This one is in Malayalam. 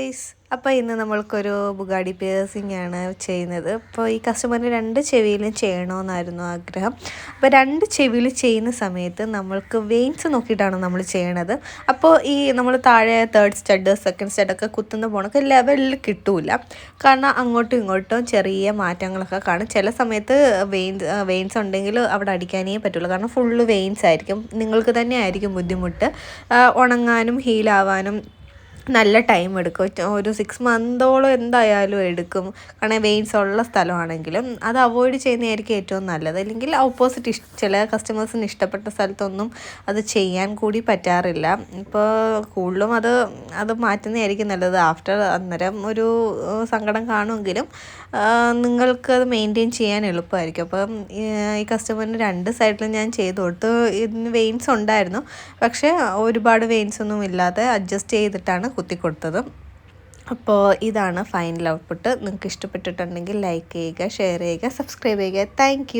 ഗൈസ്, അപ്പോൾ ഇന്ന് നമ്മൾക്കൊരു ബുഗാഡി പിയേഴ്സിംഗ് ആണ് ചെയ്യുന്നത്. അപ്പോൾ ഈ കസ്റ്റമറിന് 2 ചെവിയിലും ചെയ്യണമെന്നായിരുന്നു ആഗ്രഹം. അപ്പോൾ 2 ചെവിയിൽ ചെയ്യുന്ന സമയത്ത് നമ്മൾക്ക് വെയിൻസ് നോക്കിയിട്ടാണ് നമ്മൾ ചെയ്യണത്. അപ്പോൾ ഈ നമ്മൾ താഴെ 3rd സ്റ്റഡ് 2nd സ്റ്റഡൊക്കെ കുത്തുന്ന പോണൊക്കെ ലെവലിൽ കിട്ടൂല. കാരണം അങ്ങോട്ടും ഇങ്ങോട്ടും ചെറിയ മാറ്റങ്ങളൊക്കെ കാണും. ചില സമയത്ത് വെയിൻസ് ഉണ്ടെങ്കിൽ അവിടെ അടിക്കാനേ പറ്റുള്ളൂ. കാരണം ഫുള്ള് വെയിൻസ് ആയിരിക്കും. നിങ്ങൾക്ക് തന്നെ ആയിരിക്കും ബുദ്ധിമുട്ട്. ഉണങ്ങാനും ഹീലാവാനും നല്ല ടൈം എടുക്കും. ഒരു 6 മന്തോളം എന്തായാലും എടുക്കും. കാരണം വെയിൻസ് ഉള്ള സ്ഥലമാണെങ്കിലും അത് അവോയ്ഡ് ചെയ്യുന്നതായിരിക്കും ഏറ്റവും നല്ലത്. അല്ലെങ്കിൽ ഓപ്പോസിറ്റ് ചില കസ്റ്റമേഴ്സിന് ഇഷ്ടപ്പെട്ട സ്ഥലത്തൊന്നും അത് ചെയ്യാൻ കൂടി പറ്റാറില്ല. ഇപ്പോൾ കൂടുതലും അത് മാറ്റുന്നതായിരിക്കും നല്ലത്. അന്നേരം ഒരു സങ്കടം കാണുമെങ്കിലും നിങ്ങൾക്കത് മെയിൻറ്റെയിൻ ചെയ്യാൻ എളുപ്പമായിരിക്കും. അപ്പം ഈ കസ്റ്റമറിന് 2 സൈഡിലും ഞാൻ ചെയ്ത് കൊടുത്തു. ഇതിന് വെയിൻസ് ഉണ്ടായിരുന്നു, പക്ഷേ ഒരുപാട് വെയിൻസ് ഒന്നും ഇല്ലാതെ അഡ്ജസ്റ്റ് ചെയ്തിട്ടാണ് കുത്തിക്കൊടുത്തത്. അപ്പോൾ ഇതാണ് ഫൈനൽ ഔട്ട്പുട്ട്. നിങ്ങൾക്ക് ഇഷ്ടപ്പെട്ടിട്ടുണ്ടെങ്കിൽ ലൈക്ക് ചെയ്യുക, ഷെയർ ചെയ്യുക, സബ്സ്ക്രൈബ് ചെയ്യുക. താങ്ക്